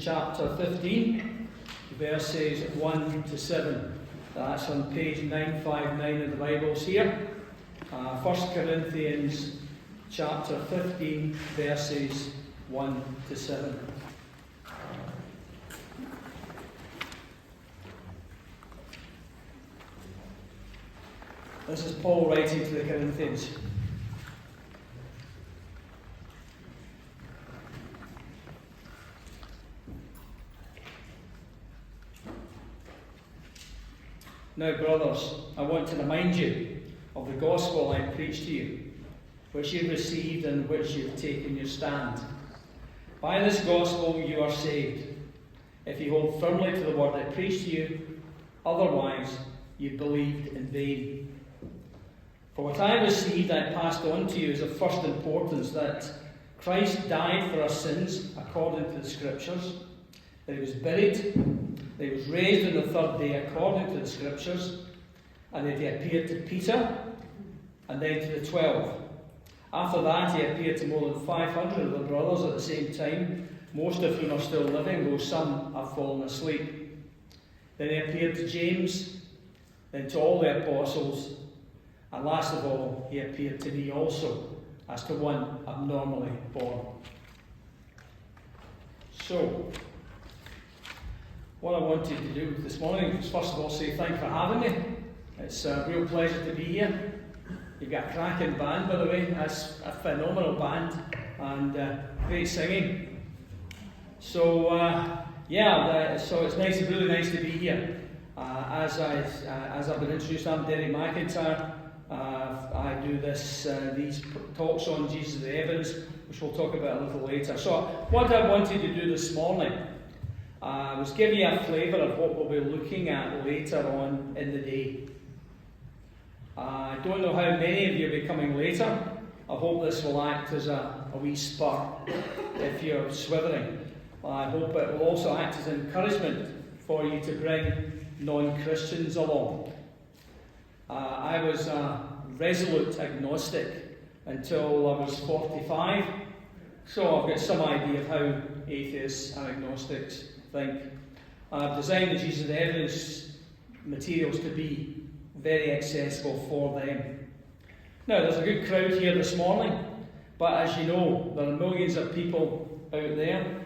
Chapter 15, verses 1 to 7. That's on page 959 of the Bibles here. 1 Corinthians chapter 15, verses 1 to 7. This is Paul writing to the Corinthians. Now, brothers, I want to remind you of the gospel I preached to you, which you received and which you have taken your stand. By this gospel you are saved, if you hold firmly to the word I preached to you. Otherwise, you believed in vain. For what I received I passed on to you as of first importance, that Christ died for our sins according to the Scriptures, that he was buried, that he was raised on the third day according to the Scriptures, and that he appeared to Peter and then to the 12. After that he appeared to more than 500 of the brothers at the same time, most of whom are still living, though some have fallen asleep. Then he appeared to James, then to all the apostles, and last of all he appeared to me also, as to one abnormally born. So, what I wanted to do this morning was first of all say thank you for having me. It's a real pleasure to be here. You've got a cracking band, by the way. That's a phenomenal band, and great singing. So so it's nice, really nice to be here. As I've been introduced, I'm McIntyre. I do these talks on Jesus the Evidence, which we'll talk about a little later. So what I wanted to do this morning was give you a flavour of what we'll be looking at later on in the day. I don't know how many of you will be coming later. I hope this will act as a wee spur if you're swithering. I hope it will also act as encouragement for you to bring non-Christians along. I was a resolute agnostic until I was 45, so I've got some idea of how atheists and agnostics think. I've designed the Jesus the Evidence materials to be very accessible for them. Now, there's a good crowd here this morning, but as you know, there are millions of people out there,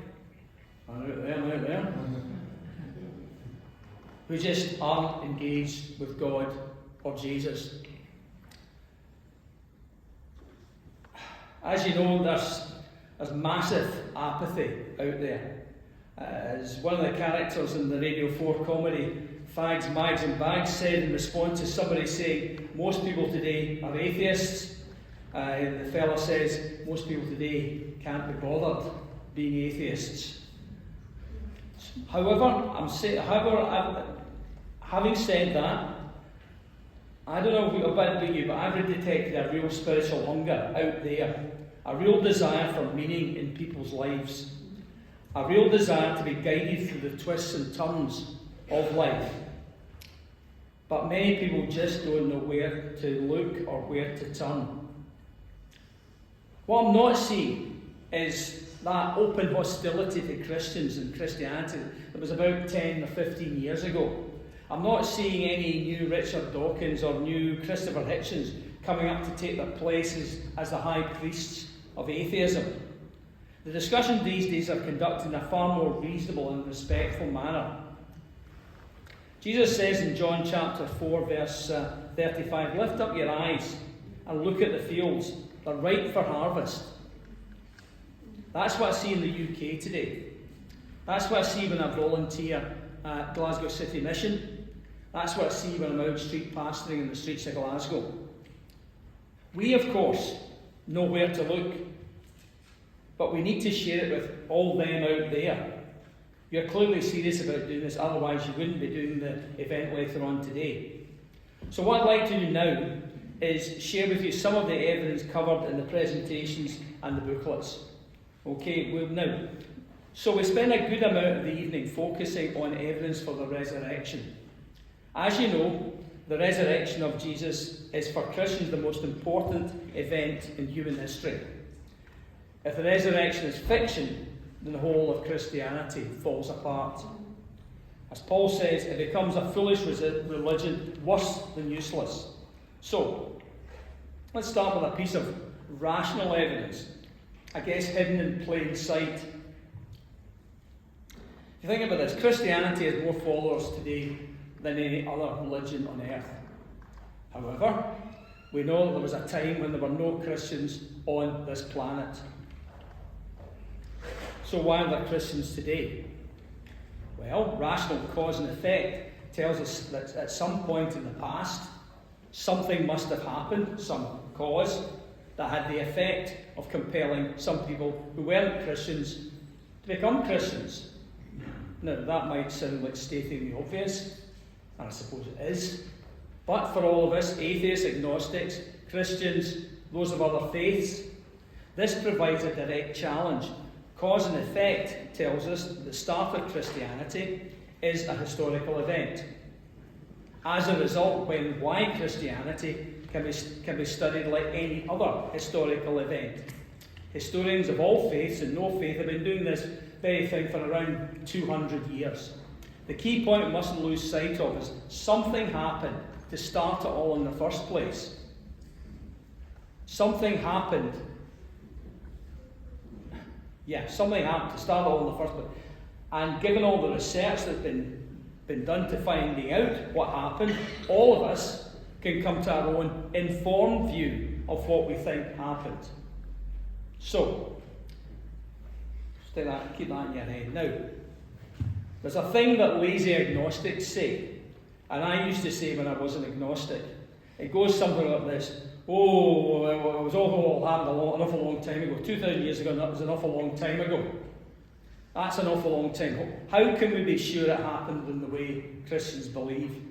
who just aren't engaged with God or Jesus. As you know, there's massive apathy out there. As one of the characters in the Radio 4 comedy Fags, Mags and Bags said in response to somebody saying most people today are atheists, the fella says most people today can't be bothered being atheists. However, having said that, I don't know about you, but I've detected a real spiritual hunger out there, a real desire for meaning in people's lives, a real desire to be guided through the twists and turns of life. But many people just don't know where to look or where to turn. What I'm not seeing is that open hostility to Christians and Christianity that was about 10 or 15 years ago. I'm not seeing any new Richard Dawkins or new Christopher Hitchens coming up to take their places as the high priests of atheism. The discussion these days are conducted in a far more reasonable and respectful manner. Jesus says in John chapter 4, verse 35, "Lift up your eyes and look at the fields. They're ripe for harvest." That's what I see in the UK today. That's what I see when I volunteer at Glasgow City Mission. That's what I see when I'm out street pastoring in the streets of Glasgow. We, of course, know where to look, but we need to share it with all them out there. You're clearly serious about doing this, otherwise you wouldn't be doing the event later on today. So what I'd like to do now is share with you some of the evidence covered in the presentations and the booklets. Okay, so we spend a good amount of the evening focusing on evidence for the resurrection. As you know, the resurrection of Jesus is for Christians the most important event in human history. If the resurrection is fiction, the whole of Christianity falls apart. As Paul says, it becomes a foolish religion, worse than useless. So, let's start with a piece of rational evidence, I guess hidden in plain sight. If you think about this, Christianity has more followers today than any other religion on earth. However, we know that there was a time when there were no Christians on this planet. So why are there Christians today? Well, rational cause and effect tells us that at some point in the past, something must have happened, some cause, that had the effect of compelling some people who weren't Christians to become Christians. Now, that might sound like stating the obvious, and I suppose it is. But for all of us, atheists, agnostics, Christians, those of other faiths, this provides a direct challenge. Cause and effect tells us that the start of Christianity is a historical event. As a result, when and why Christianity can be studied like any other historical event. Historians of all faiths and no faith have been doing this very thing for around 200 years. The key point we mustn't lose sight of is something happened to start it all in the first place. Something happened. Something happened to start it all in the first place. And given all the research that's been done to finding out what happened, all of us can come to our own informed view of what we think happened. So, keep that in your head. Now, there's a thing that lazy agnostics say, and I used to say when I was an agnostic. It goes something like this: oh, it was all happened an awful long time ago. 2,000 years ago, that was an awful long time ago. That's an awful long time. How can we be sure it happened in the way Christians believe?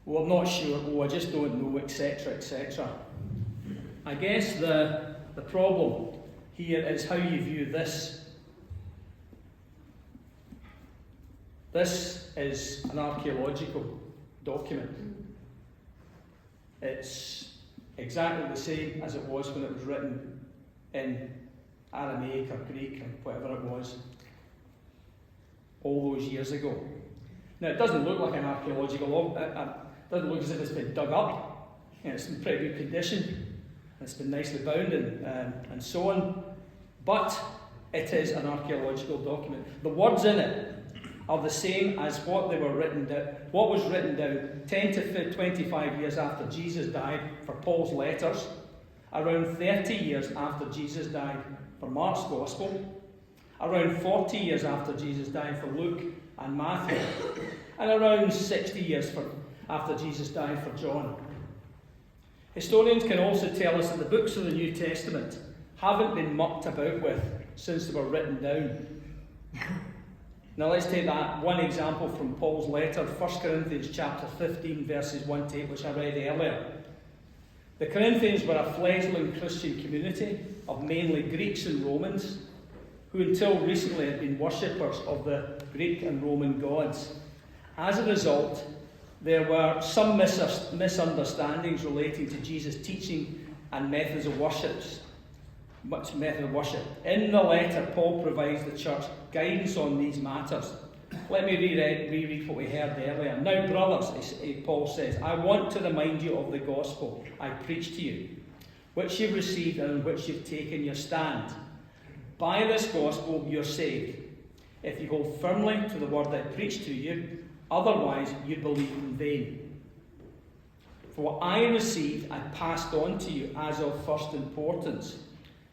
Well, I'm not sure. Oh, I just don't know, etc., etc. I guess the problem here is how you view this. This is an archaeological document. It's exactly the same as it was when it was written in Aramaic or Greek or whatever it was all those years ago. Now, it doesn't look like an archaeological it doesn't look as if it's been dug up. It's in pretty good condition. It's been nicely bound and so on. But it is an archaeological document. The words in it are the same as what was written down 10 to 25 years after Jesus died for Paul's letters, around 30 years after Jesus died for Mark's Gospel, around 40 years after Jesus died for Luke and Matthew, and around 60 years after Jesus died for John. Historians can also tell us that the books of the New Testament haven't been mucked about with since they were written down. Now let's take that one example from Paul's letter, 1 Corinthians chapter 15, verses 1 to 8, which I read earlier. The Corinthians were a fledgling Christian community of mainly Greeks and Romans, who until recently had been worshippers of the Greek and Roman gods. As a result, there were some misunderstandings relating to Jesus' teaching and methods of worship. In the letter, Paul provides the church guidance on these matters. Let me reread what we heard earlier. Now, brothers, Paul says, I want to remind you of the gospel I preached to you, which you've received and in which you've taken your stand. By this gospel you're saved, if you hold firmly to the word I preached to you. Otherwise, you believe in vain. For what I received, I passed on to you as of first importance,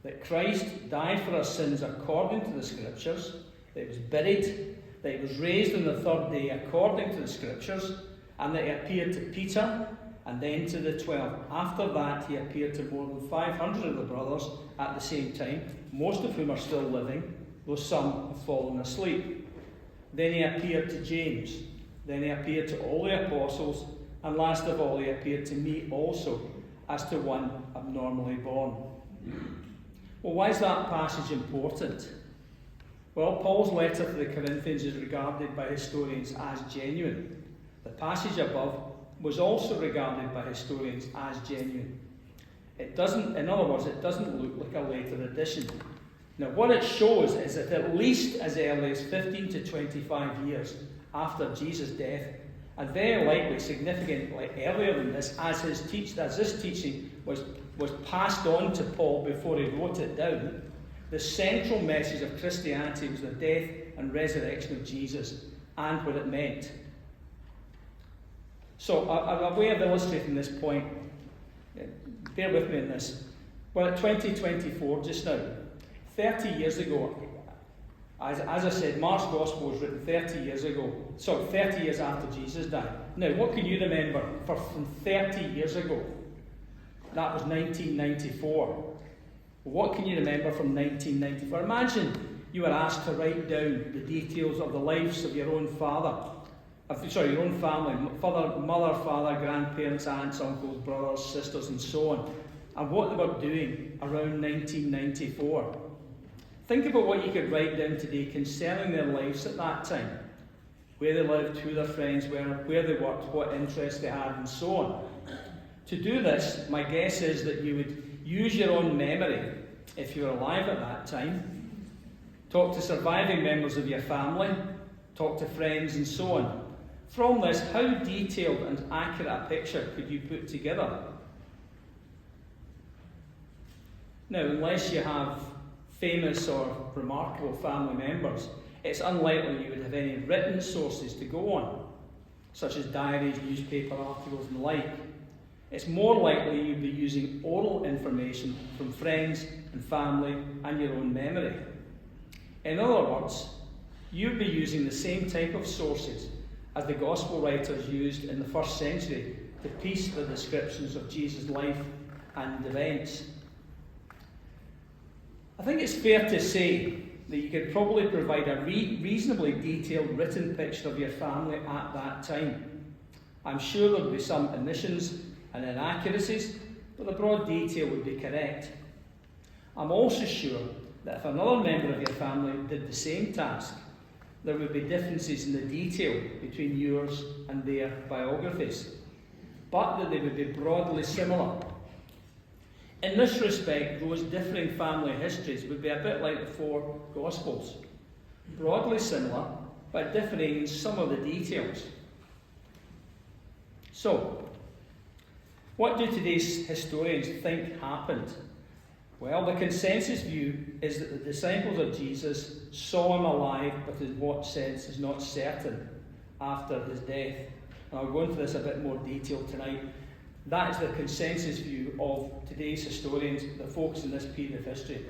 that Christ died for our sins according to the Scriptures, that he was buried, that he was raised on the third day according to the Scriptures, and that he appeared to Peter and then to the 12. After that, he appeared to more than 500 of the brothers at the same time, most of whom are still living, though some have fallen asleep. Then he appeared to James. Then he appeared to all the apostles, and last of all he appeared to me also, as to one abnormally born. Well, why is that passage important? Well, Paul's letter to the Corinthians is regarded by historians as genuine. The passage above was also regarded by historians as genuine. In other words, it doesn't look like a later addition. Now, what it shows is that at least as early as 15 to 25 years after Jesus' death, and very likely significantly earlier than this, as this teaching was passed on to Paul before he wrote it down, the central message of Christianity was the death and resurrection of Jesus and what it meant. So, a way of illustrating this point, bear with me on this. We're at 2024 just now. 30 years ago, as I said, Mark's Gospel was written 30 years ago. So 30 years after Jesus died. Now, what can you remember from 30 years ago? That was 1994. What can you remember from 1994? Imagine you were asked to write down the details of the lives of your own your own family, mother, father, grandparents, aunts, uncles, brothers, sisters, and so on, and what they were doing around 1994. Think about what you could write down today concerning their lives at that time. Where they lived, who their friends were, where they worked, what interests they had, and so on. To do this, my guess is that you would use your own memory, if you were alive at that time, talk to surviving members of your family, talk to friends, and so on. From this, how detailed and accurate a picture could you put together? Now, unless you have famous or remarkable family members, it's unlikely you would have any written sources to go on, such as diaries, newspaper articles, and the like. It's more likely you'd be using oral information from friends and family and your own memory. In other words, you'd be using the same type of sources as the Gospel writers used in the first century to piece the descriptions of Jesus' life and events. I think it's fair to say that you could probably provide a reasonably detailed written picture of your family at that time. I'm sure there would be some omissions and inaccuracies, but the broad detail would be correct. I'm also sure that if another member of your family did the same task, there would be differences in the detail between yours and their biographies, but that they would be broadly similar. In this respect, those differing family histories would be a bit like the four Gospels, broadly similar, but differing in some of the details. So, what do today's historians think happened? Well, the consensus view is that the disciples of Jesus saw him alive, but in what sense is not certain, after his death. And I'll go into this a bit more detail tonight. That is the consensus view of today's historians that focus on this period of history.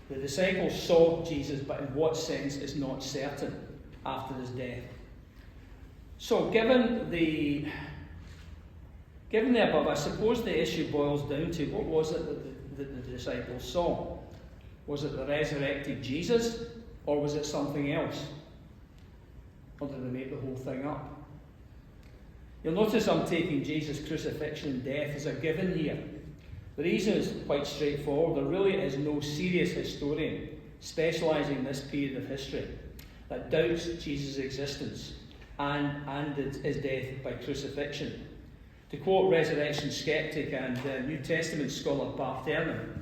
The disciples saw Jesus, but in what sense is not certain, after his death. So, given the above, I suppose the issue boils down to what was it that the disciples saw? Was it the resurrected Jesus, or was it something else? Or did they make the whole thing up? You'll notice I'm taking Jesus' crucifixion and death as a given here. The reason is quite straightforward. There really is no serious historian specialising in this period of history that doubts Jesus' existence and his death by crucifixion. To quote resurrection skeptic and New Testament scholar Bart Ehrman,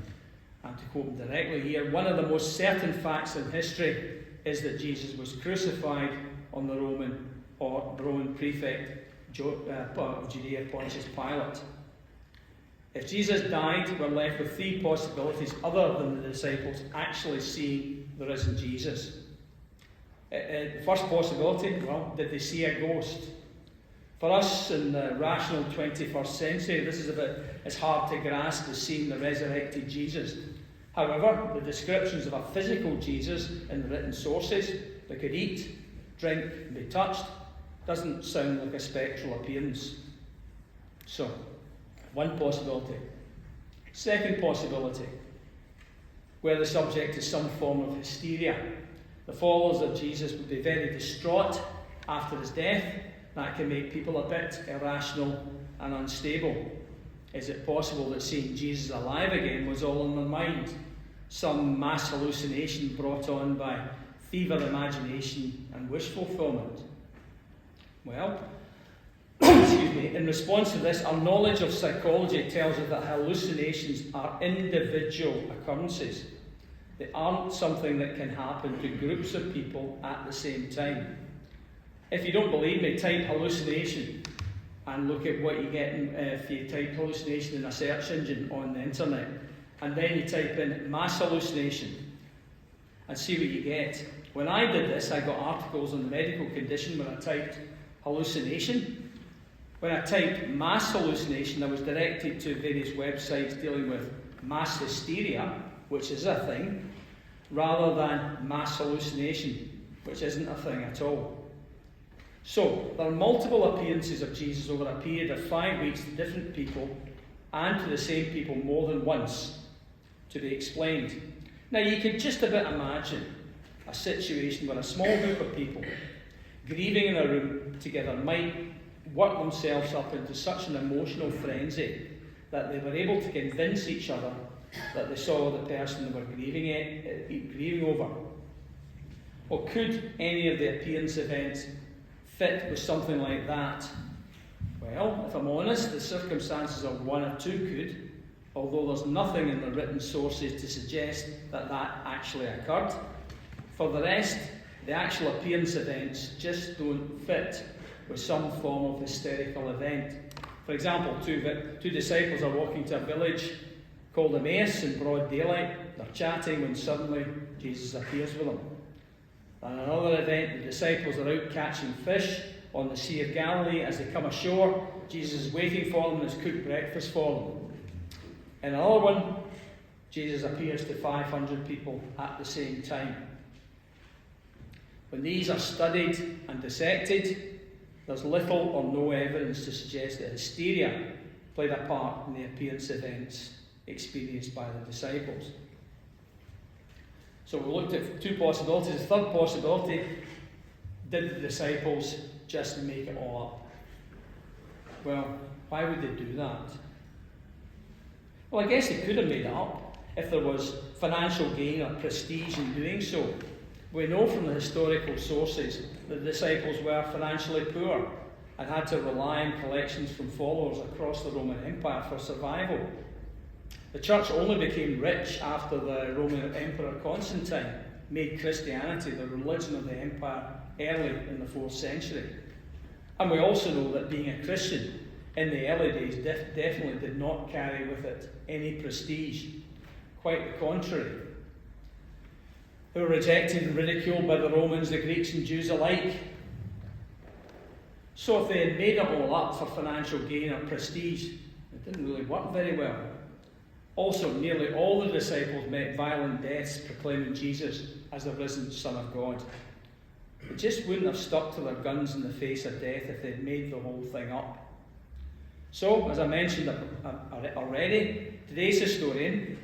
and to quote him directly here, one of the most certain facts in history is that Jesus was crucified on the Roman prefect of Judea, Pontius Pilate. If Jesus died, we're left with three possibilities other than the disciples actually seeing the risen Jesus. First possibility, well, did they see a ghost? For us in the rational 21st century, this is a bit as hard to grasp as seeing the resurrected Jesus. However, the descriptions of a physical Jesus in the written sources that could eat, drink, and be touched doesn't sound like a spectral appearance. So, one possibility. Second possibility, where the subject is some form of hysteria. The followers of Jesus would be very distraught after his death. That can make people a bit irrational and unstable. Is it possible that seeing Jesus alive again was all in their mind? Some mass hallucination brought on by fever imagination and wish fulfillment? Well, in response to this, our knowledge of psychology tells us that hallucinations are individual occurrences. They aren't something that can happen to groups of people at the same time. If you don't believe me, type hallucination and look at what you get if you type hallucination in a search engine on the internet. And then you type in mass hallucination and see what you get. When I did this, I got articles on the medical condition when I typed hallucination. When I typed mass hallucination, I was directed to various websites dealing with mass hysteria, which is a thing, rather than mass hallucination, which isn't a thing at all. So, there are multiple appearances of Jesus over a period of 5 weeks to different people and to the same people more than once to be explained. Now, you could just about imagine a situation where a small group of people grieving in a room together might work themselves up into such an emotional frenzy that they were able to convince each other that they saw the person they were grieving over. Or could any of the appearance events fit with something like that? Well, if I'm honest, the circumstances of one or two could, although there's nothing in the written sources to suggest that that actually occurred. For the rest, the actual appearance events just don't fit with some form of hysterical event. For example, two disciples are walking to a village called Emmaus in broad daylight. They're chatting when suddenly Jesus appears with them. And another event, the disciples are out catching fish on the Sea of Galilee. As they come ashore, Jesus is waiting for them and has cooked breakfast for them. In another one, Jesus appears to 500 people at the same time. When these are studied and dissected, there's little or no evidence to suggest that hysteria played a part in the appearance events experienced by the disciples. So we looked at two possibilities. The third possibility, did the disciples just make it all up? Well, why would they do that? Well, I guess they could have made it up if there was financial gain or prestige in doing so. We know from the historical sources that the disciples were financially poor and had to rely on collections from followers across the Roman Empire for survival. The church only became rich after the Roman Emperor Constantine made Christianity the religion of the empire early in the 4th century. And we also know that being a Christian in the early days definitely did not carry with it any prestige. Quite the contrary. They were rejected and ridiculed by the Romans, the Greeks and Jews alike. So if they had made it all up for financial gain or prestige, it didn't really work very well. Also, nearly all the disciples met violent deaths proclaiming Jesus as the risen Son of God. They just wouldn't have stuck to their guns in the face of death if they'd made the whole thing up. So, as I mentioned already, today's historians,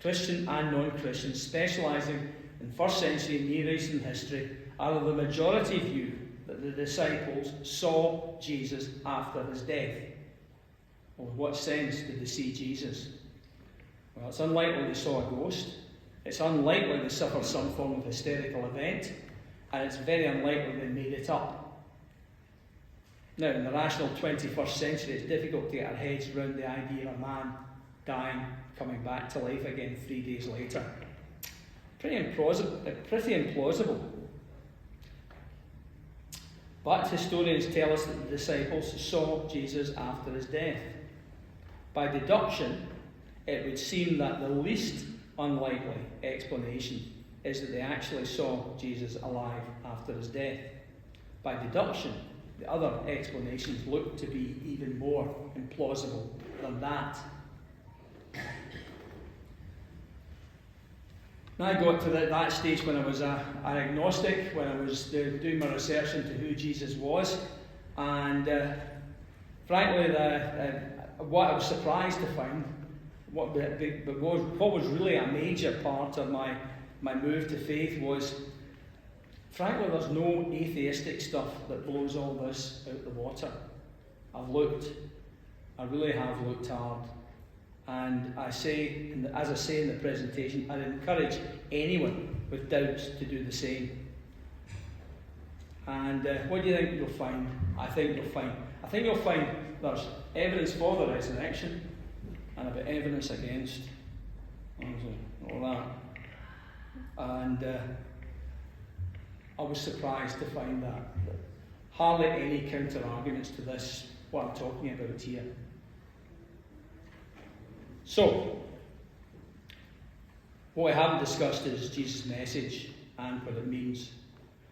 Christian and non-Christian, specialising in 1st century Near Eastern history, are of the majority view that the disciples saw Jesus after his death. Well, in what sense did they see Jesus? Well, it's unlikely they saw a ghost. It's unlikely they suffered some form of hysterical event. And it's very unlikely they made it up. Now, in the rational 21st century, it's difficult to get our heads around the idea of a man dying, coming back to life again 3 days later. Pretty implausible. But historians tell us that the disciples saw Jesus after his death. By deduction, it would seem that the least unlikely explanation is that they actually saw Jesus alive after his death. By deduction, the other explanations look to be even more implausible than that. Now I got to that stage when I was an agnostic, when I was doing my research into who Jesus was, and frankly, what I was surprised to find, what was really a major part of my move to faith was, frankly, there's no atheistic stuff that blows all this out the water. I've looked. I really have looked hard. And as I say in the presentation, I'd encourage anyone with doubts to do the same. And what do you think you'll find? I think you'll find there's evidence for the resurrection and a bit evidence against. All that. And I was surprised to find that hardly any counter arguments to this, what I'm talking about here. So, what I haven't discussed is Jesus' message and what it means.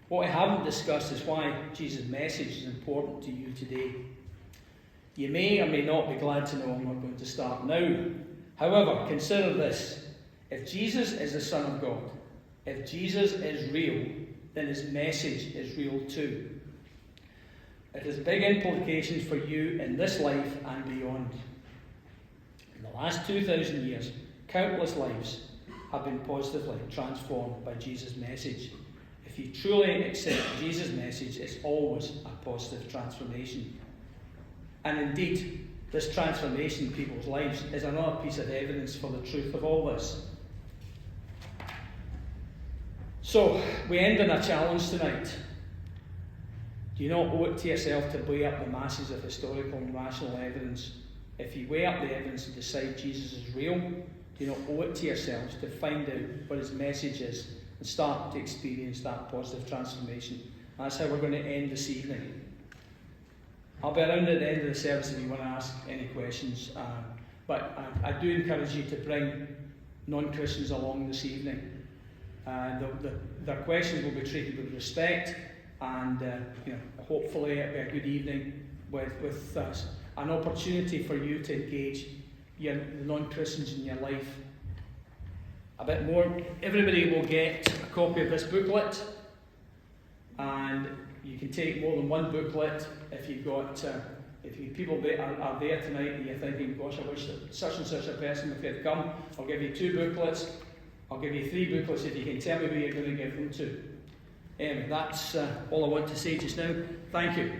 What I haven't discussed is why Jesus' message is important to you today. You may or may not be glad to know I'm not going to start now. However, consider this. If Jesus is the Son of God, if Jesus is real, then his message is real too. It has big implications for you in this life and beyond. In the last 2,000 years, countless lives have been positively transformed by Jesus' message. If you truly accept Jesus' message, it's always a positive transformation. And indeed, this transformation in people's lives is another piece of evidence for the truth of all this. So, we end on a challenge tonight. Do you not owe it to yourself to weigh up the masses of historical and rational evidence? If you weigh up the evidence and decide Jesus is real, do you not owe it to yourselves to find out what his message is and start to experience that positive transformation? That's how we're going to end this evening. I'll be around at the end of the service if you want to ask any questions. But I do encourage you to bring non-Christians along this evening. Their questions will be treated with respect, and hopefully it'll be a good evening with an opportunity for you to engage the non-Christians in your life a bit more. Everybody will get a copy of this booklet, and you can take more than one booklet if you've got. If you people are there tonight and you're thinking, gosh, I wish that such and such a person if they'd come, I'll give you 2 booklets. I'll give you 3 booklets if you can tell me who you're going to give them to. Anyway, that's all I want to say just now. Thank you.